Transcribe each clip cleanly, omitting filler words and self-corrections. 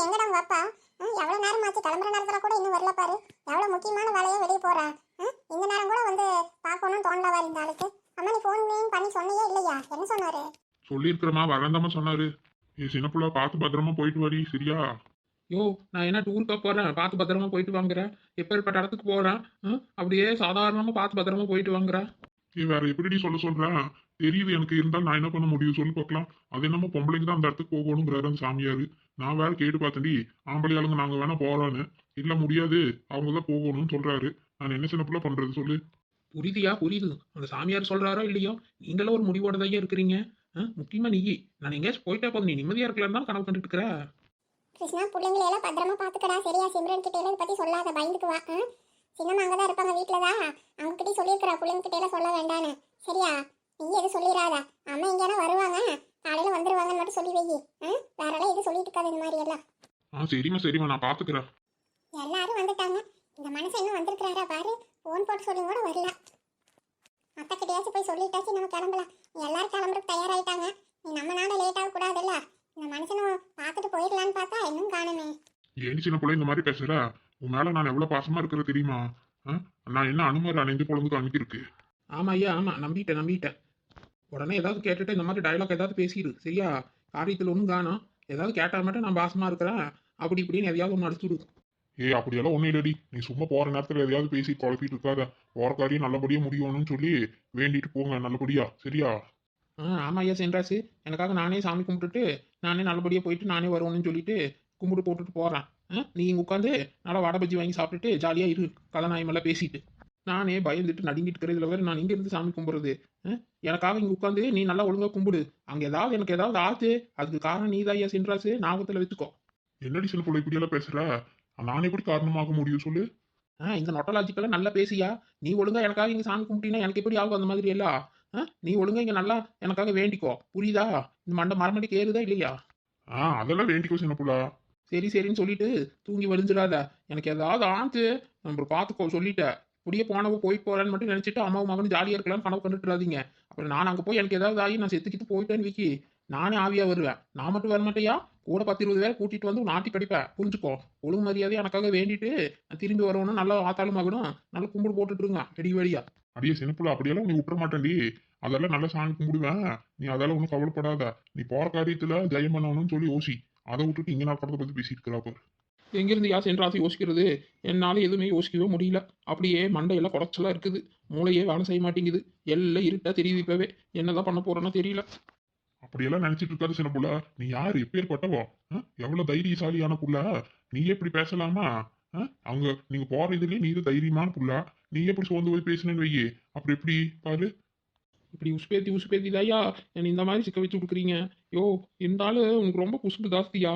எங்கடா உங்க அப்பா? எவ்வளவு நேரம் ஆச்சு, கிளம்புற நேரத்துல கூட இன்னும் வரல பாரு. எவ்வளவு முக்கியமான வேலையா வெளியே போறா. இந்த நேரம் கூட வந்து பார்க்கணும்னு தோணல பாரு இந்த ஆளுக்கு. அம்மா நீ ஃபோன் பண்ணி சொன்னியே இல்லையா? என்ன சொன்னாரு? சொல்லியிருக்கிறமா வரந்தாம சொன்னாரு. சின்ன பிள்ளை பார்த்து பத்திரமா போயிட்டு வாடி, சரியா? யோ, நான் என்ன டூருக்கா போறேன்? பார்த்து பத்திரமா போயிட்டு வாங்குறேன். எப்பேற்பட்ட இடத்துக்கு போறேன்? அப்படியே சாதாரணமா பார்த்து பத்திரமா போயிட்டு வாங்குறேன். நீ வேற எப்படி சொல்றேன்? தெரியுது எனக்கு, இருந்தாலும் நான் என்ன பண்ண முடியும் சொல்லி பார்க்கலாம். அது என்னமோ பொம்பளைக்கு தான் அந்த இடத்துக்கு போகணுங்கிறாரு அந்த சாமியாரு. நான் வேற கேட்டு பார்த்தேன்டி, ஆம்பளை ஆளுங்க நாங்க வேணா போறோன்னு. இல்ல முடியாது, அவங்க தான் போகணும்னு சொல்றாரு. நான் என்ன சின்ன பிள்ளை பண்றது சொல்லு? புரியுதியா? புரியுது. அந்த சாமியார் சொல்றாரோ இல்லையோ, நீங்களும் ஒரு முடிவோட தான் இருக்கிறீங்க. முக்கியமா நீ, நான் எங்கேயாச்சும் போயிட்டா போதும், நீ நிம்மதியா இருக்கலாம்னு தான் கனவு கண்டுட்டு இருக்கிற. கிருஷ்ணா, பிள்ளைங்களை எல்லாம் பத்திரமா பாத்துக்கடா, சரியா? சிம்ரன் கிட்ட எல்லாம் இதை பத்தி சொல்லாத, பயந்துக்குவா. சின்னம்மா அங்கதான் இருப்பாங்க வீட்டுலதான். அவங்க கிட்டே சொல்லியிருக்கிறா பிள்ளைங்க கிட்ட எல்லாம் சொல்ல வேண்டான்னு, சரியா? நீ எதுவும் சொல்லிடாத. அம்மா இங்கேனா வருவாங்க, காலையில வந்துருவாங்கன்னு மட்டும் சொல்லி வை. வேற எல்லாம் எதுவும் சொல்லிட்டு இருக்காது இந்த மாதிரி எல்லாம். சரிம்மா நான் பாத்துக்கிறேன். எல்லாரும் வந்துட்டாங்க. இந்த மனுஷன் இன்னும் வந்திருக்கிறாரா பாரு. போன் போட்டு சொல்லி கூட வரல. அத்தை கிட்டயாச்சும் போய் சொல்லிட்டாச்சு நம்ம கிளம்பலாம். எல்லாரும் கிளம்புறதுக்கு தயாராயிட்டாங்க. நீ நம்ம நாட லேட் ஆக கூடாதுல்ல. இந்த மனுஷனும் பார்த்துட்டு போயிடலான்னு பார்த்தா இன்னும் காணுமே. ஏன் சின்ன பிள்ளை இந்த மாதிரி பேசுற? உன் மேல நான் எவ்வளவு பாசமா இருக்கிறது தெரியுமா? நான் என்ன அனுமதி அணைந்து பொழுதுக்கு அனுப்பியிருக்கு. ஆமா ஐயா, ஆமா, நம்பிட்டேன். உடனே ஏதாவது கேட்டுட்டு இந்த மாதிரி டயலாக் ஏதாவது பேசிடு, சரியா? காரியத்தில் ஒன்றும் காணும். ஏதாவது கேட்டா மட்டும் நான் பாசமா இருக்கிறேன் அப்படி இப்படின்னு எதையாவது ஒன்று அடிச்சுடு. அப்படியெல்லாம் ஒன்னும் இல்லடி. நீ சும்மா போற நேரத்துல எதையாவது பேசி குழப்பிட்டு இருக்காத. போற காரியம் நல்லபடியா முடியணும்னு சொல்லி வேண்டிட்டு போங்க, நல்லபடியா, சரியா? ஆமா ஐயா சென்றாச்சு. எனக்காக நானே சாமி கும்பிட்டுட்டு நானே நல்லபடியாக போயிட்டு நானே வருவேன்னு சொல்லிட்டு கும்பிட்டு போட்டுட்டு போகிறேன். நீ இங்கே உட்காந்து நல்லா வடை பஜ்ஜி வாங்கி சாப்பிட்டுட்டு ஜாலியாக இரு, கலநாயமெல்லாம் பேசிட்டு. நானே பயந்துட்டு நடுங்கிட்டு இருக்கிறதுல வேறு நான் இங்கே இருந்து சாமி கும்பிட்றது. எனக்காக இங்கே உட்காந்து நீ நல்லா ஒழுங்காக கும்பிடு. அங்கே ஏதாவது எனக்கு ஏதாவது ஆச்சு, அதுக்கு காரணம் நீ தான் ஐயா சென்றாச்சு, ஞாபகத்தில் வச்சுக்கோ. என்னடி சின்ன பிள்ளை இப்படியெல்லாம் பேசுற? நான் எப்படி காரணமாக முடியும் சொல்லு? இந்த நொட்டலாஜிக்கெல்லாம் நல்லா பேசியா? நீ ஒழுங்கா எனக்காக இங்கே சாமி கும்பிட்டீங்கன்னா எனக்கு எப்படி ஆகும் அந்த மாதிரி எல்லாம்? நீ ஒழுங்கா இங்கே நல்லா எனக்காக வேண்டிக்கோ, புரியுதா? இந்த மரமண்டிக்கு ஏறுதா இல்லையா? அதெல்லாம் வேண்டிக்கோ சின்ன பிள்ளை. சரின்னு சொல்லிட்டு தூங்கி வலிஞ்சிடாத. எனக்கு ஏதாவது ஆச்சு நம்ம பார்த்துக்கோ சொல்லிட்டேன். இப்படியே போனவோ போயிட்டு போறேன்னு மட்டும் நினைச்சிட்டு அம்மாவும் மகனும் ஜாலியாக இருக்கலாம்னு கனவு கண்டுட்டுறாதீங்க. அப்புறம் நான் அங்கே போய் எனக்கு ஏதாவது ஆகி நான் செத்துக்கிட்டு போயிட்டேன்னு விக்கி நானே ஆவியா வருவேன். நான் மட்டும் வர மாட்டேயா, கூட 10-20 பேரை கூட்டிட்டு வந்து நாட்டி படிப்பேன், புரிஞ்சுக்கோ. ஒழுங்கு மரியாதையை எனக்காக வேண்டிட்டு நான் திரும்பி வரணும். நல்லா ஆத்தாலும் மகனும் நல்லா கும்பிடு போட்டுட்டுருங்க வெடி வழியா. அடியே சின்னப்புல, அப்படியெல்லாம் நீ விட்டுற மாட்டேன்டி. அதெல்லாம் நல்லா சாமி கும்பிடுவேன். நீ அதெல்லாம் ஒன்றும் கவலைப்படாத. நீ போற காரியத்துல ஜெயம் பண்ணணும்னு சொல்லி யோசி. அதை விட்டுட்டு இங்க நான் படத்தை பத்தி பேசிட்டு இருக்கிறாப்ப. எங்கிருந்து யா சென்றாசி யோசிக்கிறது? என்னால் எதுவுமே யோசிக்கவே முடியல. அப்படியே மண்டையெல்லாம் குறைச்சலா இருக்குது, மூளையே வேலை செய்ய மாட்டேங்குது. எல்லாம் இருட்டா தெரியுது. இப்பவே என்னதான் பண்ண போறேன்னா தெரியல. அப்படியெல்லாம் நினைச்சிட்டு இருக்காது சின்ன புள்ள. நீ யாரு, எப்பேற்பட்டவோ? எவ்வளவு தைரியசாலியான புள்ள. நீயே இப்படி பேசலாமா? அவங்க நீங்க போற இதுலயே நீ தைரியமான புள்ள. நீ எப்படி சோர்ந்து போய் பேசுனேன்னு வையே, அப்படி எப்படி பாரு. இப்படி உசுப்பேத்தி தாயா என்னை இந்த மாதிரி சிக்க வச்சு கொடுக்குறீங்க. யோ, இருந்தாலும் உனக்கு ரொம்ப குசுப்பு ஜாஸ்தியா.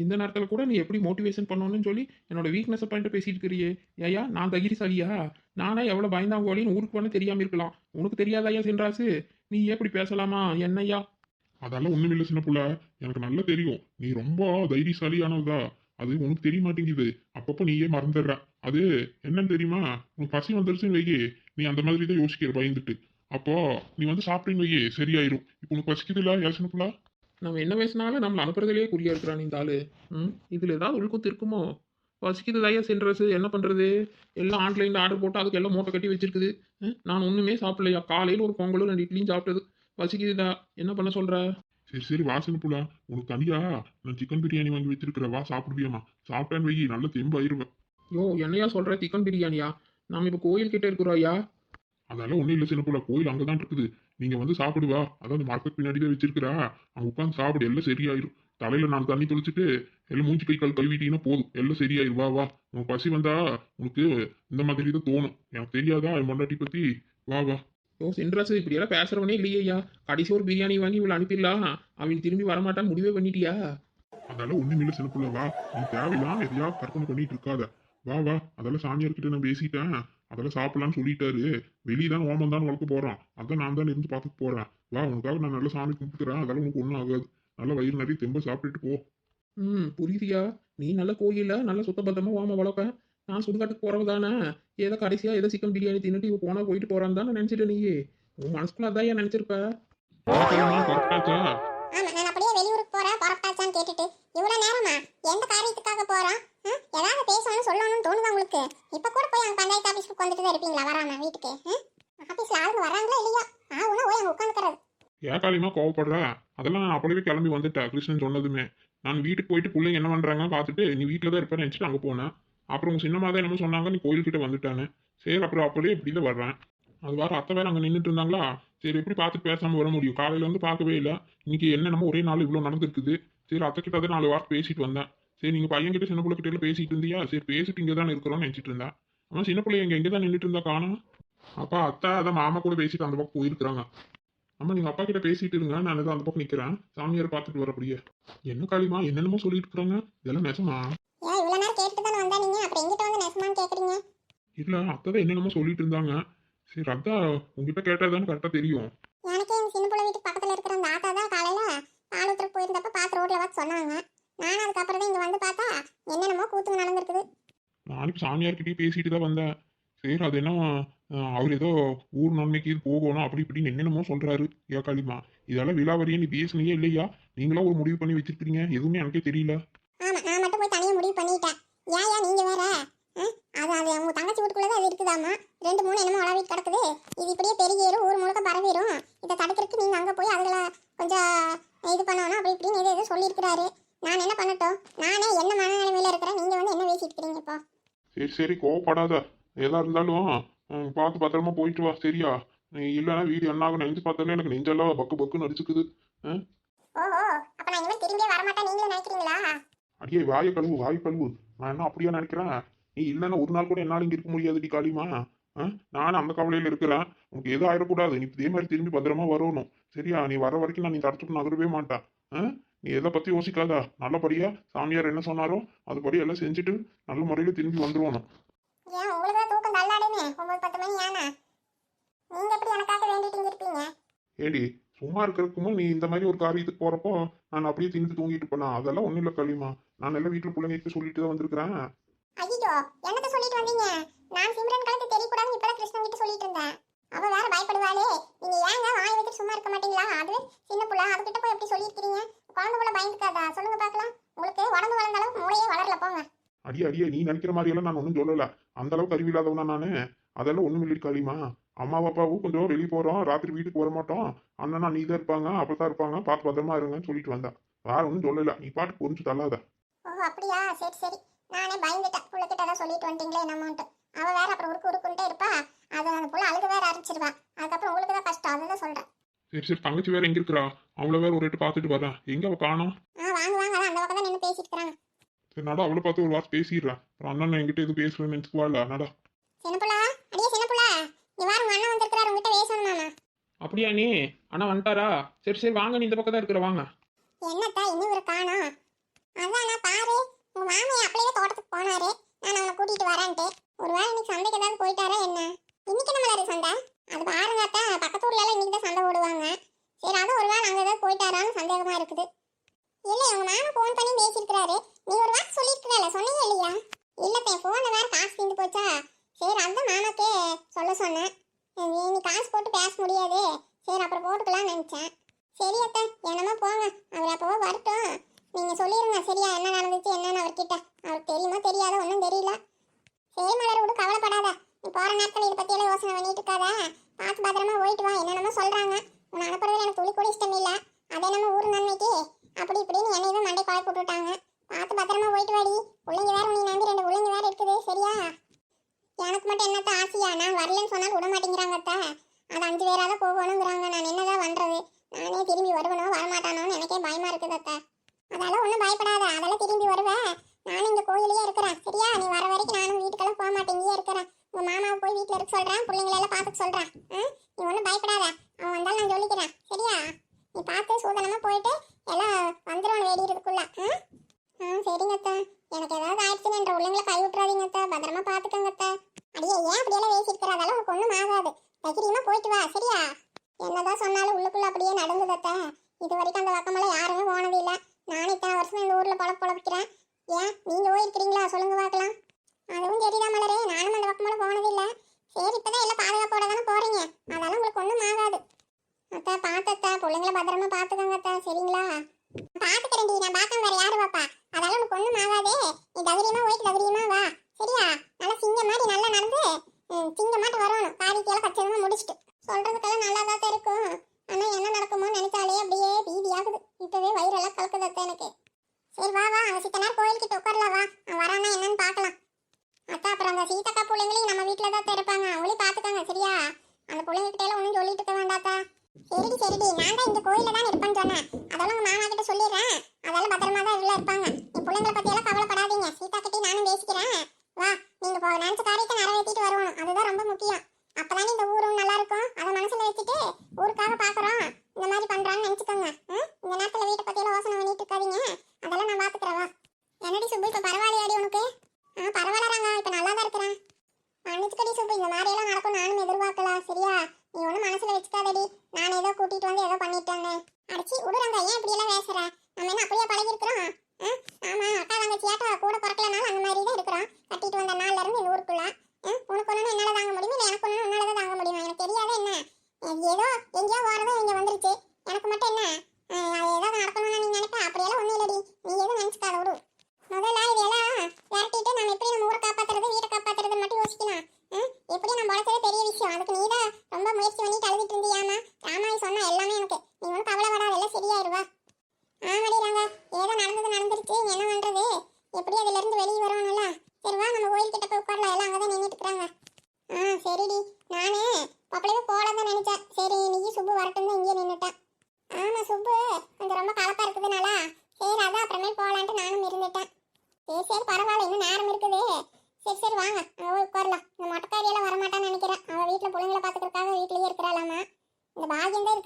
இந்த நேரத்தில் கூட நீ எப்படி மோட்டிவேஷன் பண்ணணும்னு சொல்லி என்னோட வீக்னஸை பண்ணிட்டு பேசிட்டு இருக்கிறியே. ஏயா நான் தைரியசாலியா? நானே எவ்வளோ பயந்தாங்கோலின்னு ஊருக்கு வேணா தெரியாமல் இருக்கலாம், உனக்கு தெரியாதாயா சென்றாசு? நீ எப்படி பேசலாமா என்னையா? அதெல்லாம் ஒண்ணுமில்ல சின்ன புள்ள, எனக்கு நல்லா தெரியும். நீ ரொம்ப தைரியசாலியானவதா. அது உனக்கு தெரிய மாட்டேங்குது. அப்பப்போ நீயே மறந்துடுற. அது என்னன்னு தெரியுமா? உனக்கு பசி வந்துருச்சுன்னு வையே, நீ அந்த மாதிரி தான் யோசிக்கிற பயந்துட்டு. அப்போ நீ வந்து சாப்பிட்டீங்கன்னு வையே சரியாயிரும். இப்போ உனக்கு பசிக்குது இல்ல யார் சின்ன புள்ள? நம்ம என்ன பேசினாலும் நம்மளை அனுப்புறதுலேயே குறியா இருக்கிறான் இந்த ஆளு. இதில் ஏதாவது உள்குத்து இருக்குமோ? பசிக்குது தாயா சென்றது, என்ன பண்ணுறது? எல்லாம் ஆன்லைனில் ஆர்டர் போட்டு அதுக்கு எல்லாம் மூட்டை கட்டி வச்சிருக்குது. நான் ஒன்றுமே சாப்பிடலையா. காலையில் ஒரு பொங்கலும் 2 இட்லியும் சாப்பிட்டது. பசிக்குதுதா, என்ன பண்ண சொல்கிற? சரி வாசன புள்ள, உனக்கு தனியா நான் சிக்கன் பிரியாணி வாங்கி வச்சிருக்கிற, வா சாப்பிடுவியாமா? சாப்பிட்டான்னு வையி நல்ல தெம்பாயிருவேன். யோ, என்னையா சொல்கிற? சிக்கன் பிரியாணியா? நம்ம இப்போ கோயில்கிட்ட இருக்கிறோம் ஐயா. அதெல்லாம் ஒன்றும் இல்லை சின்ன புள்ள, கோயில் அங்கதான் இருக்குது. நீங்க வந்து சாப்பிடுவா, அதாவது மார்க்கெட் பின்னாடி தான் வச்சிருக்கிறா. அங்க உட்காந்து சாப்பிடு, எல்லாம் சரியாயிரும். தலையில 4 தண்ணி தொளிச்சுட்டு எல்லாம் மூஞ்சி கை கால் கழுவிட்டீங்கன்னா போதும், எல்லாம் சரியாயிரும். வா வா, உனக்கு பசி வந்தா உனக்கு இந்த மாதிரி தான் தோணும். எனக்கு தெரியாதா என் மொண்டாட்டி பத்தி? வா வா. யோ சென்ட்ராசு, இப்படியெல்லாம் பேசுறவனே இல்லையா? கடைசி ஒரு பிரியாணி வாங்கி இவ்வளோ அனுப்பிடலாம், அவன் திரும்பி வரமாட்டான்னு முடிவே பண்ணிட்டியா? அதெல்லாம் ஒண்ணும் இல்லை சின்ன புள்ள, வா. நீ தேவையில்லாம் எதையாவது கற்பனை பண்ணிட்டு இருக்காத. வா வா, அதெல்லாம் சாமியார்கிட்ட நான் பேசிட்டேன். அதெல்லாம் சாப்பிடலான்னு சொல்லிட்டாரு. வெளியே தான் ஓமம் தான் வளர்க்க போறான், அதான் நான் தான் இருந்து பார்த்துட்டு போறேன். வா, உனக்காக நான் நல்லா சாமி கும்பிட்டுக்கிறேன். அதெல்லாம் உனக்கு ஒன்றும் ஆகாது. நல்லா வயிறு நிறைய தெம்ப சாப்பிட்டுட்டு போ. புரியுதியா? நீ நல்ல கோயில நல்ல சுத்தபத்தமா ஓம வளர்ப்பேன். நான் சுடுகாட்டுக்கு போறவ தானே. ஏதோ கடைசியா ஏதோ சிக்கன் பிரியாணி தின்னுட்டு இவ போனா போயிட்டு போறான்னு தானே நினைச்சிட்டு நீ. உன் மனசுக்குள்ள அதான் ஏன் நினைச்சிருப்ப? கரெக்டாச்சா? ஆமா, நான் அப்படியே வெளியூருக்கு போறேன், புறப்பட்டாச்சான்னு போறான்னு கேட்டுட்டு இவ்வளவு நேரமா எந்த காரியத்துக்காக போறோம்? ஏதாவது பேசணும்னு சொல்லணும்னு தோணுதா உங்களுக்கு? இப்ப கூட போய் அங்க பஞ்சாயத்து ஆபீஸ்க்கு வந்துட்டு தான் இருப்பீங்களா வராம வீட்டுக்கு? ஆபீஸ்ல ஆளுங்க வராங்களா இல்லையா? ஆவுனா போய் அங்க உட்காந்துக்கிறது. ஏன் காளியம்மா கோவப்படுற? அதெல்லாம் நான் அப்பவே கிளம்பி வந்துட்டேன் கிருஷ்ணன் சொன்னதுமே. நான் வீட்டுக்கு போயிட்டு பிள்ளைங்க என்ன பண்றாங்க பார்த்துட்டு நீ வீட்டில் தான் இருப்பேன்னு நினச்சிட்டு அங்கே போனேன். அப்புறம் உங்க சின்னம்மா தான் என்னமோ சொன்னாங்க, நீ கோயில்கிட்ட வந்துட்டானே. சரி அப்புறம் அப்படியே இப்படி தான் வர்றேன். அது வேற அத்தை வேற அங்கே நின்றுட்டு இருந்தாங்களா. சரி எப்படி பார்த்துட்டு பேசாமல் வர முடியும்? காலையில வந்து பார்க்கவே இல்லை. இன்னைக்கு என்னென்னமோ ஒரே நாள் இவ்வளோ நடந்துருக்குது. சரி அத்தை கிட்ட தான் 4 வார்த்தை பேசிட்டு வந்தேன். சரி நீங்கள் பையன்கிட்ட சின்ன பிள்ளை கிட்ட பேசிட்டு இருந்தியா? சரி பேசிட்டு இங்கே தான் இருக்கிறோம்னு நினச்சிட்டு இருந்தேன். ஆனால் சின்ன பிள்ளை எங்கே தான் நின்றுட்டு இருந்தா காணும். அப்பா அத்தை அதான் மாமா கூட பேசிட்டு அந்த பக்கம் போயிருக்கிறாங்க. அம்மா நீங்க அப்பா கிட்ட பேசிட்டு இருங்க, நான் ஏதோ அந்த பக்கம் நிக்கிறேன். சாமியார் பார்த்துட்டு வர அப்படியே. என்ன காளிமா என்னென்னமோ சொல்லிட்டு இருக்காங்க, இதெல்லாம் நிஜமா? ஏன் இவ்வளவு நேரம் கேட்டுட்டு தானே வந்தா நீங்க? அப்புறம் எங்கிட்ட வந்து நெசமான்னு கேக்குறீங்க? இல்ல அத்தை தான் என்னென்னமோ சொல்லிட்டு இருந்தாங்க. சரி அதான் உங்ககிட்ட கேட்டதான்னு கரெக்டா தெரியும். எனக்கே எங்க சின்ன பிள்ளை வீட்டுக்கு பக்கத்துல இருக்கிற அந்த ஆத்தா தான் காலையில பால் ஊத்துற போயிருந்தப்ப பார்த்து ரோட்ல பார்த்து சொன்னாங்க. நானும் அதுக்கப்புறம் தான் இங்க வந்து பார்த்தா என்னென்னமோ கூத்துங்க நடந்திருக்குது. நாளைக்கு சாமியார்கிட்டயே பேசிட்டு தான் வந்தேன். சரி அது என்ன அவர் ஏதோ ஊர் நன்மைக்கு இது போகணும் அப்படி இப்படின்னு என்னென்னமோ சொல்றாரு. ஏ காளிமா இதெல்லாம் விழாவரியே நீ பேசுனீங்க இல்லையா? நீங்களா ஒரு முடிவு பண்ணி வச்சிருக்கீங்க, எதுவுமே எனக்கே தெரியல. ஆமா நான் மட்டும் போய் தனியா முடிவு பண்ணிட்டேன். ஏன் நீங்க வேற? அது உங்க தங்கச்சி வீட்டுக்குள்ளதான் அது இருக்குதாமா. 2 3 என்னமோ உளவிட்டு கிடக்குது. இது இப்படியே பெருகிரும், ஊர் முழுக்க பரவிடும். இதை தடுக்கிறதுக்கு நீங்க அங்க போய் அதுல கொஞ்சம் இது பண்ணணும் அப்படி இப்படின்னு எது சொல்லியிருக்கிறாரு. நான் என்ன பண்ணட்டும்? நானே என்ன மனநிலைமையில இருக்கிறேன், நீங்க வந்து என்ன பேசிட்டு இருக்கீங்க இப்போ? சரி சரி கோவப்படாத. எதா இருந்தாலும் பார்த்து பத்திரமா போயிட்டு வா சரியா? நீ இல்லைன்னா வீடு என்னாகும் நினைச்சு பார்த்தாலே எனக்கு நெஞ்செல்லாம் பக்கு பக்குன்னு அடிச்சுக்குது. ஓஹோ, அப்ப நான் இனிமேல் திரும்பியே வரமாட்டேன் நீங்களும் நினைக்கிறீங்களா? அடியே வாயை கழுவு வாய் கழுவு. நான் என்ன அப்படியா நினைக்கிறேன்? நீ இல்லைன்னா ஒரு நாள் கூட என்னால் இங்கே இருக்க முடியாதுடி காளிமா. நானும் அந்த கவலையில் இருக்கிறேன். உனக்கு எதுவும் ஆயிடக்கூடாது. நீ இதே மாதிரி திரும்பி பத்திரமா வரணும் சரியா? நீ வர வரைக்கும் நான் நீ தடுத்துட்டு நகரவே மாட்டேன். நீ எதை பற்றி யோசிக்காதா. நல்லபடியா சாமியார் என்ன சொன்னாரோ அதுபடி எல்லாம் செஞ்சுட்டு நல்ல முறையில் திரும்பி வந்துருவோம். ஏன் உங்களுக்கு தான் தூக்கம் தள்ளாடுமே 9 10 மணி ஆனா? நீங்க எப்படி எனக்காக வேண்டிட்டு இங்க இருப்பீங்க? ஏடி சும்மா இருக்கிறதுக்குமா நீ இந்த மாதிரி ஒரு காரியத்துக்கு போறப்போ நான் அப்படியே திணித்து தூங்கிட்டு போனா அதெல்லாம் ஒன்றும் இல்லை களிமா. நான் எல்லாம் வீட்டில் பிள்ளைங்க சொல்லிட்டு தான் வந்திருக்கிறேன். ஐயோ, என்னத்த சொல்லிட்டு வந்தீங்க? நான் சிம்ரன் கலந்து தெரியக்கூடாதுன்னு இப்பதான் கிருஷ்ணன் கிட்ட சொல்லிட்டு இருந்தேன். அவ வேற பயப்படுவாளே. நீங்க ஏங்க வாய் வச்சுட்டு சும்மா இருக்க மாட்டீங்களா? அது சின்ன புள்ள, அதுகிட்ட போய் எப்படி சொல்லியிருக்கீங்க? குழந்தை புள்ள பயந்துக்காதா? சொல்லுங்க பார்க்கலாம். உங்களுக்கு உடம்பு வளர்ந்த அளவுக்கு மூளையே வளரல போங்க. அடியே நீ நினைக்கிற மாதிரி எல்லாம் நான் ஒன்றும் சொல்லல. அந்த அளவுக்கு அறிவில்லாதவனா நானு? அதெல்லாம் ஒண்ணும் இல்லை களிமா. அம்மா அப்பாவும் கொஞ்சம் வெளியே போறோம், ராத்திரி வீட்டுக்கு வர மாட்டோம். அண்ணனா நீ தான் இருப்பாங்க, அப்பதான் இருப்பாங்க, பார்த்து பத்திரமா இருங்கன்னு சொல்லிட்டு வந்தேன். வேற ஒன்றும் சொல்லல. நீ பாட்டு புரிஞ்சு தள்ளாத. ஓஹோ அப்படியா? சரி சரி. நானே பயந்துட்டேன். புள்ளக்கிட்ட தான் சொல்லிட்டு வந்துட்டீங்களே என்னமோன்ட்டு. அவ வேற அப்புறம் உருக்குன்ட்டே இருப்பா. அது அந்த புள்ள அழுது வேற அரைச்சிருவா. அதுக்கப்புறம் உங்களுக்கு தான் கஷ்டம். அதுதான் சொல்றேன். சரி சரி தங்கச்சி வேற எங்க இருக்கிறா? அவளை வேற ஒரு எட்டு பார்த்துட்டு வரேன். எங்க அவ காணோம்? வாங்க வாங்க, அதான் அந்த பக்கம் தான் நின்று பேசிட்டு இருக்காங்க. சரி நட அவளை பார்த்து ஒரு வார்த்தை பேசிடுறேன். அப்புறம் அண்ணன் என்கிட்ட எதுவும் பேசுறேன்னு நினைச்சுக்குவாள். நட. சின்ன புள்ள, அடியே சின்ன புள்ள, நீ வார உங்க அண்ணன் வந்திருக்கிறாரு, உங்ககிட்ட பேசணும் மாமா. அப்படியா நீ? அண்ணா வந்துட்டாரா? சரி சரி வாங்க, நீ இந்த பக்கம் தான் இருக்கிற வாங்க. என்னத்தா இன்னும் ஒரு காணோம்? அதான் நான் பாரு, உங்க மாமியை அப்படியே தோட்டத்துக்கு போனாரு. நான் அவனை கூட்டிட்டு வரேன்ட்டு. ஒருவேளை இன்னைக்கு சந்தைக்கு ஏதாவது போயிட்டாரா என்ன? இன்னைக்கு என்ன மலரு சந்தை? அது பாருங்க அத்தா, பக்கத்து ஊர்ல எல்லாம் இன்னைக்கு தான் சந்தை போடுவாங்க. சரி அது ஒருவேளை அங்க ஏதாவது போயிட்டாரான்னு சந்தேகமா இருக்குது. இல்லை உங்க மாமா ஃபோன் பண்ணி பேசியிருக்கிறாரு. நீ ஒரு வார்த்தை சொல்லியிருக்கிறல, சொன்னீங்க இல்லையா? இல்லத்தே, ஃபோனில் வேற காசு தீர்ந்து போச்சா. சரி அந்த மாமாக்கே சொல்ல சொன்னேன். நீ காசு போட்டு பேச முடியாது, சரி அப்புறம் போட்டுக்கலாம்னு நினச்சேன். சரி அத்தை, என்னமா போங்க, அவர் அப்போ வரட்டும். நீங்கள் சொல்லிடுங்க சரியா, என்ன நடந்துச்சு என்னன்னு அவர்கிட்ட. அவருக்கு தெரியுமா தெரியாத ஒன்றும் தெரியல. சரி மலர் விடு, கவலைப்படாத. நீ போகிற நேரத்தில் இதை பற்றியெல்லாம் யோசனை பண்ணிட்டு இருக்காத. பார்த்து பத்திரமா போயிட்டு வா. என்னென்னமோ சொல்கிறாங்க. உன்னை அனுப்புறதுல எனக்கு துளி கூட இஷ்டம் இல்லை. அதே நம்ம ஊர் நன்மைக்கு அப்படி இப்படின்னு என்னையும் மண்டை காய போட்டுவிட்டாங்க. பார்த்து பத்திரமா போயிட்டு வாடி. பிள்ளைங்க வேற நீ நம்பி 2 பிள்ளைங்க வேற இருக்குது சரியா? எனக்கு மட்டும் என்னத்த ஆசையா? நான் வரலன்னு சொன்னாலும் விட மாட்டேங்கிறாங்க அத்தை. அது 5 பேராக தான் போகணுங்கிறாங்க. நான் என்னதான் பண்ணுறது? நானே திரும்பி வருவனோ வரமாட்டானோன்னு எனக்கே பயமா இருக்குது அத்தை. அதெல்லாம் ஒன்றும் பயப்படாத, அதெல்லாம் திரும்பி வருவேன். நானும் இந்த கோயிலையே இருக்கிறேன் சரியா? நீ வர வரைக்கும் நானும் வீட்டுக்கெல்லாம் போக மாட்டேன், இங்கேயே இருக்கிறேன். உங்கள் மாமாவை போய் வீட்டில் இருக்க சொல்கிறேன், பிள்ளைங்களெல்லாம் பார்த்துக்க சொல்கிறேன். நீ ஒன்றும் பயப்படாத, அவன் வந்தாலும் நான் சொல்லிக்கிறேன் சரியா? நீ பார்த்து சூதனமாக போயிட்டு எல்லாம் வந்துடும் வெடிக்கிறதுக்குள்ள. சரிங்க அத்தை. எனக்கு ஏதாவது ஆயிடுச்சுன்னு என்ற பிள்ளைங்களை கை விட்டுறாதீங்க அத்தை. பத்திரமா பார்த்துக்கங்க அத்தை. அடியே ஏன் அப்படியெல்லாம் பேசியிருக்கிற? அதெல்லாம் உனக்கு ஒன்றும் ஆகாது. தைரியமா போயிட்டு வா சரியா? என்னதான் சொன்னாலும் உள்ளுக்குள்ள அப்படியே நடந்தது அத்தை. இது வரைக்கும் அந்த பக்கமெல்லாம் யாருமே போனது இல்லை. நானும் இத்தனை வருஷம் இந்த ஊரில் பொழப்பிக்கிறேன். ஏன் நீங்கள் போயிருக்கிறீங்களா? சொல்லுங்க பார்க்கலாம். அதுவும் சரிதான் மலரே, நானும் அந்த பக்கமெல்லாம் போனது இல்லை. சரி இப்போதான் எல்லாம் பாதுகாப்போட தானே போகிறீங்க, அதெல்லாம் உங்களுக்கு ஒன்றும் ஆகாது. அத்தை பார்த்தத்த பிள்ளைங்கள பத்திரமா பார்த்துக்கங்க அத்தை சரிங்களா? பார்த்துக்கிறேன்டி, நான் பார்க்க வரேன். நீ தைரியமா போயிட்டு தைரியமா வா சரியா? நல்லா சிங்கம் மாதிரி நல்லா நடந்து சிங்கம் மாட்டு வரணும். காரியத்தையெல்லாம் கச்சிதமா முடிச்சுட்டு சொல்றதுக்கெல்லாம் நல்லா தான் இருக்கும். ஆனா என்ன நடக்குமோ நினைச்சாலே அப்படியே பீதியாகுது. இப்பவே வயிறெல்லாம் கலக்குது அத்தை எனக்கு. சரி வா வா, அவன் சித்த நேரம் கோயில்கிட்ட உட்காரலாம் வா, அவன் வரானா என்னன்னு பார்க்கலாம். அக்கா அப்புறம் அந்த சீதக்கா பிள்ளைங்களையும் நம்ம வீட்டில் தான் இருப்பாங்க, அவங்களையும் பார்த்துக்கோங்க சரியா? அந்த பிள்ளைங்ககிட்ட எல்லாம் ஒன்றும் சொல்லிட்டு இருக்க வேண்டாக்கா. சரிடி சரிடி, நான் தான் இந்த கோயில தான் இருப்பேன்னு சொன்னேன். அதெல்லாம் உங்க மாமா கிட்ட சொல்லிடுறேன். அதெல்லாம் பத்திரமா தான் உள்ள இருப்பாங்க. என் பிள்ளைங்களை பத்தி எல்லாம் கவலைப்படாதீங்க. சீதா கிட்டே நானும் பேசிக்கிறேன். வா, நீங்க நினைச்ச காரியத்தை நிறைவேற்றிட்டு வருவோம், அதுதான் ரொம்ப முக்கியம். அப்பதானே இந்த ஊரும் நல்லா இருக்கும். அதை மனசுல வச்சுட்டு ஊருக்காக பாக்குறோம் இந்த மாதிரி பண்றான்னு நினைச்சுக்கோங்க. இந்த நேரத்துல வீட்டை பத்தி எல்லாம் யோசனை பண்ணிட்டு இருக்காதீங்க. அதெல்லாம் நான் பாத்துக்கிறேன். வா. என்னடி சுப்பு இப்ப பரவாயில்லையாடி உனக்கு? பரவாயில்லறாங்க, இப்ப நல்லா தான் இருக்கிறேன். மன்னிச்சுக்கடி சுப்பு, இந்த மாதிரி எல்லாம் நடக்கும் நானும் எதிர்பார்க்கல சரியா? நீ ஒன்றும் மனசுல வச்சுக்காதடி. நான் ஏதோ கூட்டிட்டு வந்து ஏதோ பண்ணிட்டேன்னு அடிச்சு விடுறாங்க. ஏன் இப்படி எல்லாம் பேசுற? நம்ம என்ன அப்படியே பழகிருக்கிறோம்? ஆமா, அக்கா தங்கச்சியாட்ட கூட பிறக்கலனாலும் அந்த மாதிரி தான் இருக்கிறோம். கட்டிட்டு வந்த நாள்ல இருந்து இந்த ஊருக்குள்ள உனக்கு ஒண்ணு என்னால தாங்க முடியும், இல்லை எனக்கு ஒண்ணு உன்னால தான் தாங்க முடியுமா? எனக்கு தெரியாத என்ன, ஏதோ எங்கேயோ ஓரதோ இங்க வந்துருச்சு. எனக்கு மட்டும் என்ன ஏதோ நடக்கணும்னு நீ நினைப்ப? அப்படியெல்லாம் ஒண்ணும் இல்லடி, நீ எதுவும் நினைச்சுக்காத விடு. முதல்ல இதெல்லாம் விரட்டிட்டு நம்ம எப்படி நம்ம ஊரை காப்பாத்துறது வீட்டை காப்பாத்துறது மட்டும் யோசிக்கலாம். எப்படி நம்ம வளர்த்தது பெரிய விஷயம். அதுக்கு நீ தான் ரொம்ப முயற்சி பண்ணிட்டு அழுதுட்டு இருந்தியாமா? ராமாயி சொன்னா எல்லாமே எனக்கு. நீ ஒன்றும் கவலைப்படாத, எல்லாம் சரியாயிருவா. ஆமாடிறாங்க, ஏதோ நடந்துருச்சு, என்ன பண்றது? எப்படி அதுல இருந்து வெளியே வரணும்ல. சரி வா, நம்ம கோயில் கிட்ட போய் உட்காரலாம். எல்லாம் அங்கதான் நின்றுட்டு இருக்கிறாங்க. சரிடி, நானு பப்பளையே போலதான் நினைச்சேன். சரி நீ சுப்பு வரட்டும் தான் இங்கே நின்றுட்டேன். ஆமா சுப்பு கொஞ்சம் ரொம்ப கலப்பா இருக்குதுனால சரி அதான் அப்புறமே போலான்ட்டு நானும் இருந்துட்டேன். சரி பரவாயில்ல, இன்னும் நேரம் இருக்குது. சரி வாங்க, அவ உட்காரலாம். இந்த மொட்டைக்காரியெல்லாம் வரமாட்டான்னு நினைக்கிறேன். அவள் வீட்டில் பிள்ளைங்களை பார்த்துக்கிறதுக்காக வீட்லயே இருக்கிறாளாமா. இந்த பாகியம் தான்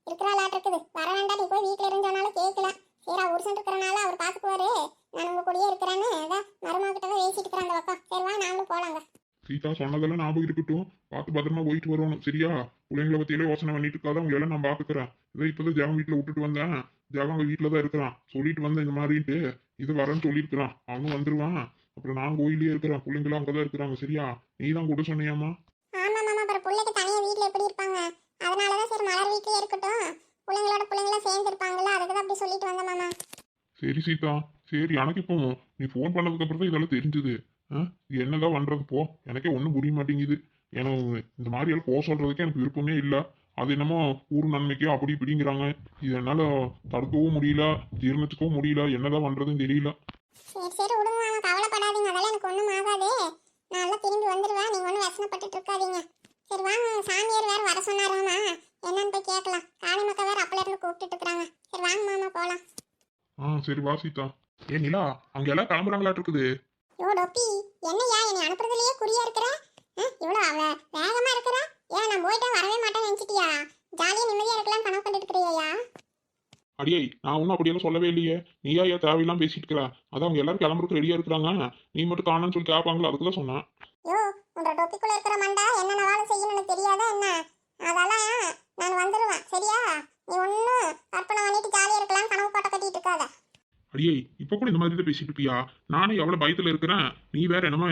இருக்கிறாளாட்டு இருக்குது. வர வேண்டாம், நீ போய் வீட்டில் இருந்தாலும் கேட்கல. சரி அவர் சென்று இருக்கிறனால அவர் பார்த்துக்குவாரு, நான் உங்க கூடயே இருக்கிறேன்னு அதான் மருமா கிட்ட தான் பேசிட்டு இருக்கிறேன் அந்த பக்கம். சரி வா, நாங்களும் போலாங்க. சீதா சொன்னதெல்லாம் ஞாபகம் இருக்கட்டும். பார்த்து பத்திரமா போயிட்டு வரணும் சரியா? பிள்ளைங்களை பத்தியெல்லாம் யோசனை பண்ணிட்டு இருக்காத, அவங்க எல்லாம் நான் பாத்துக்கிறேன். இதை இப்பதான் ஜெகம் வீட்டுல விட்டுட்டு வந்தேன். ஜெகம் அவங்க வீட்டுல தான் இருக்கிறான். சொல்லிட்டு வந்தேன் இந்த மாதிரின்ட்டு. இது வரேன்னு சொல்லியிருக்கிறான். அவனும் வந்துருவான். அப்புறம் நான் கோயிலே இருக்கிறேன், பிள்ளைங்களும் அங்கதான் இருக்கிறாங்க சரியா? நீ தான் கூட சொன்னியாமா? ஆமா மாமா, அப்புறம் பிள்ளைக்கு தனியா வீட்டுல எப்படி இருப்பாங்க? அதனாலதான் சரி மலர் வீட்லயே இருக்கட்டும், பிள்ளைங்களா சேர்ந்து இருப்பாங்கல்ல, அதுக்கு தான் அப்படி சொல்லிட்டு வந்தேன் மாமா. சரி சீதா, சரி. எனக்கு இப்போ நீ ஃபோன் பண்ணதுக்கு அப்புறம் தான் இதெல்லாம் தெரிஞ்சுது. என்னதான் பண்றது போ, எனக்கே ஒன்றும் புரிய மாட்டேங்குது. எனக்கு இந்த மாதிரி எல்லாம் போக சொல்றதுக்கே எனக்கு விருப்பமே இல்லை. அது என்னமோ ஊர் நன்மைக்கோ அப்படி இப்படிங்கிறாங்க. இது என்னால தடுக்கவும் முடியல, ஜீர்ணிச்சுக்கவும் முடியல. என்னதான் பண்றதுன்னு தெரியல. சரி விடுங்க மாமா, கவலைப்படாதீங்க. அதெல்லாம் எனக்கு ஒன்றும் ஆகாது. நான் எல்லாம் திரும்பி வந்துடுவேன். நீங்க ஒன்றும் வசனப்பட்டு இருக்காதீங்க. சரி வாங்க, சாமியார் வேற வர சொன்னாராமா, என்னன்னு போய் கேட்கலாம். காளி மக்கா வேற அப்பல இருந்து கூப்பிட்டு இருக்கிறாங்க. சரி வாங்க மாமா போலாம். சரி வா சீதா. நிலா, அங்க எல்லாம் கிளம்புறாங்களாட்டு இருக்குது. யோ டொப்பி, என்னையா என்னை அனுப்புறதுலயே குறியா இருக்கிற? இவ்வளோ வேகமா இருக்கிற? ஏன் நான் போயிட்டா வரவே மாட்டேன்னு நினைச்சிட்டியா? ஜாலியா நிம்மதியா இருக்கலாம் கனவு கண்டுட்டு இருக்கிறியா? அடியே, நான் ஒன்றும் அப்படியெல்லாம் சொல்லவே இல்லையே. நீயா ஏன் தேவையெல்லாம் பேசிட்டு இருக்கிற? அதான் அவங்க எல்லாரும் கிளம்புறதுக்கு ரெடியா இருக்கிறாங்க. நீ மட்டும் காணான்னு சொல்லி கேட்பாங்களா, அதுக்கு தான் சொன்னேன். யோ, உங்க டொப்பிக்குள்ள இருக்கிற மண்டா என்ன வேலை செய்யணும்னு தெரியாதா என்ன? அதெல்லாம் நான் வந்துடுவேன் சரியா? நீ ஒன்றும் கற்பனை பண்ணிட்டு ஜாலியா இருக்கலாம் கனவு கோட்டை கட்டிட்டு இருக்காத. அடியே, இப்ப கூட இந்த மாதிரி தான் பேசிட்டு இருப்பியா? நானே எவ்வளவு பயத்துல இருக்கிறேன், நீ வேற என்னமோ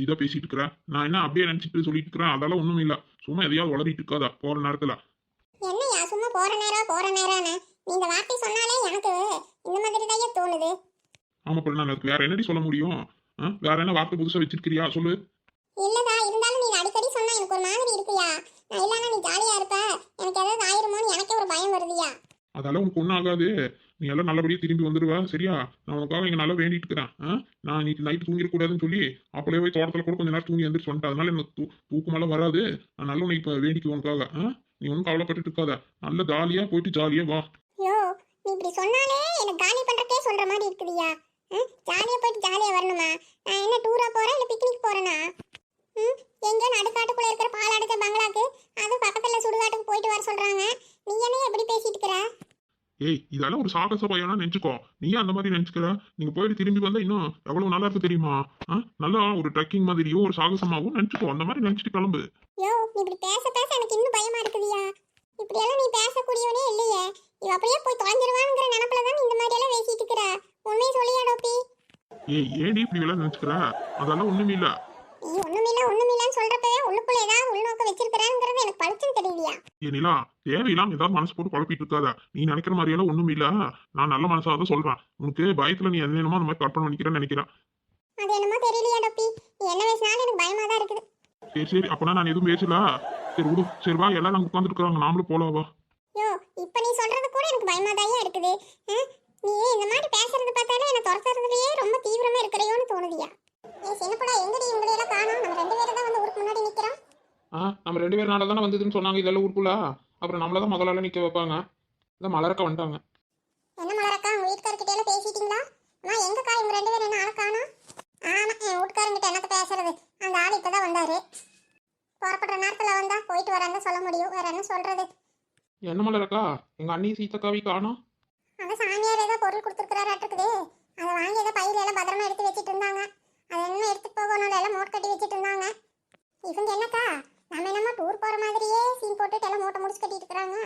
இதா பேசிட்டு இருக்கிற. நான் என்ன அப்படியே நினைச்சிட்டு சொல்லிட்டு இருக்கிறேன்? அதெல்லாம் ஒண்ணும் இல்ல. சும்மா எதையாவது வளரிட்டு இருக்காதா போற நேரத்துல? என்னையா சும்மா போற நேரம்னு நீங்க வார்த்தை சொன்னாலே எனக்கு இந்த மாதிரி தான் தோணுது. ஆமா, அப்புறம் நான் அதுக்கு வேற என்னடி சொல்ல முடியும்? வேற என்ன வார்த்தை புதுசா வச்சிருக்கிறியா சொல்லு. இல்லதா, இருந்தாலும் நீங்க அடிக்கடி சொன்னா எனக்கு ஒரு மாதிரி இருக்குயா. நான் இல்லனா நீ ஜாலியா இருப்ப, எனக்கு ஏதாவது ஆயிருமோன்னு எனக்கே ஒரு பயம் வருதுயா. அதெல்லாம் உனக்கு ஒன்றும் ஆகாது. நீ எல்லாம் நல்லபடியாக திரும்பி வந்துடுவா சரியா? நான் உனக்காக இங்கே நல்லா வேண்டிட்டு இருக்கிறேன். நான் இன்னைக்கு நைட்டு தூங்கிடக்கூடாதுன்னு சொல்லி அப்பளே போய் தோட்டத்தில் கூட கொஞ்சம் நேரம் தூங்கி எந்திரிச்சு வந்துட்டேன். அதனால எனக்கு தூக்கமெல்லாம் வராது. நான் நல்ல உனக்கு இப்போ வேண்டிக்கு உனக்காக. நீ ஒன்றும் கவலைப்பட்டு இருக்காத. நல்ல ஜாலியாக போயிட்டு ஜாலியாக வா. யோ, நீ இப்படி சொன்னாலே எனக்கு காலி பண்றதே சொல்ற மாதிரி இருக்குதுயா. ஜாலியா போயிட்டு ஜாலியா வரணுமா? நான் என்ன டூரா போறேன் இல்ல பிக்னிக் போறேனா? எங்க நடுக்காட்டுக்குள்ள இருக்கிற பாலாடுத்த பங்களாக்கு அது பக்கத்துல சுடுகாட்டுக்கு போயிட்டு வர சொல்றாங்க. நீ என்ன எப்படி பேசிட்டு இருக்கிற? ஏய், இதெல்லாம் ஒரு சாகச பையனா நினைச்சுக்கோ. நீ அந்த மாதிரி நினைச்சுக்கிற? நீங்க போயிட்டு திரும்பி வந்தா இன்னும் எவ்வளவு நல்லா இருக்கு தெரியுமா? நல்லா ஒரு ட்ரெக்கிங் மாதிரியும் ஒரு சாகசமாகவும் நினைச்சுக்கோ. அந்த மாதிரி நினைச்சிட்டு கிளம்பு. யோ, நீ இப்படி பேச எனக்கு இன்னும் பயமா இருக்குதுயா. இப்படி எல்லாம் நீ பேசக்கூடியவனே இல்லையே. இவ அப்படியே போய் தொலைஞ்சிருவாங்கிற நினைப்புல தான் இந்த மாதிரி எல்லாம் பேசிட்டு இருக்கிற. உண்மையை சொல்லியா டோப்பி? ஏய், ஏடி இப்படி எல்லாம் நினைச்சுக்கிற? அதெல்லாம் ஒண்ணுமே இல்ல. நீ ஒண்ணுமில்லன்னு சொல்றப்பவே உள்ளுக்குள்ள ஏதாவது உள்நோக்க வச்சிருக்கிறாங்கிறது எனக்கு பளிச்சுன்னு தெரியலையா? ஏனிலா, தேவையில்லாம ஏதாவது மனசு போட்டு குழப்பிட்டு இருக்காத. நீ நினைக்கிற மாதிரி எல்லாம் ஒண்ணும் இல்ல. நான் நல்ல மனசாக தான் சொல்றேன். உனக்கு பயத்துல நீ என்னமோ அந்த மாதிரி கற்பனை பண்ணிக்கிறேன்னு நினைக்கிறேன். அது என்னமோ தெரியலையா டப்பி, நீ என்ன பேசினாலும் எனக்கு பயமா தான் இருக்குது. சரி சரி அப்பனா நான் எதுவும் பேசல. சரி விடு. சரி வா, எல்லாரும் அங்கே உட்காந்துட்டு இருக்காங்க, நாமளும் போலாம் வா. யோ, இப்ப நீ சொல்றது கூட எனக்கு பயமா தான் இருக்குது. நீ இந்த மாதிரி பேசுறது பார்த்தாலே என்ன துரத்துறதுலயே ரொம்ப தீவிரமா இருக்கிறையோன்னு தோணுதியா? ஏ சின்னப்படா, எங்கடி உங்களை எல்லாம் காணோம்? நம்ம 2 பேரும் தான் வந்து ஊருக்கு முன்னாடி நிக்கிறோம். நம்ம 2 பேர் நாள தானே வந்ததுன்னு சொன்னாங்க இதெல்லாம் ஊருக்குள்ள. அப்புறம் நம்மள தான் முதல்ல நிக்க வைப்பாங்க. இந்த மலரக்க வந்துட்டாங்க. என்ன மலரக்கா, உங்க வீட்டுக்காரர்கிட்ட எல்லாம் பேசிட்டீங்களா? அம்மா எங்கக்கா இவங்க 2 பேரும் என்ன ஆள காணோம்? ஆமா, என் வீட்டுக்காரங்கிட்ட என்னத்த பேசுறது, அந்த ஆள் இப்பதான் வந்தாரு. புறப்படுற நேரத்துல வந்தா போயிட்டு வரான்னு சொல்ல முடியும், வேற என்ன சொல்றது? என்ன மலரக்கா, எங்க அண்ணி சீத்தக்காவி காணோம். அந்த சாமியார் ஏதோ பொருள் கொடுத்துருக்கிறாராட்டுக்குது. அதை வாங்கி ஏதோ பையில எல்லாம் பத்திரமா எடுத்து வச்சுட்டு இருந்தாங்க. அதை என்ன எடுத்துட்டு போகணும் எல்லாம் மூட்டை கட்டி வச்சுட்டு இருந்தாங்க. இவங்க என்னக்கா, நம்ம என்னமோ டூர் போற மாதிரியே சீன் போட்டுட்டு எல்லாம் மூட்டை முடிச்சு கட்டிட்டு இருக்கிறாங்க.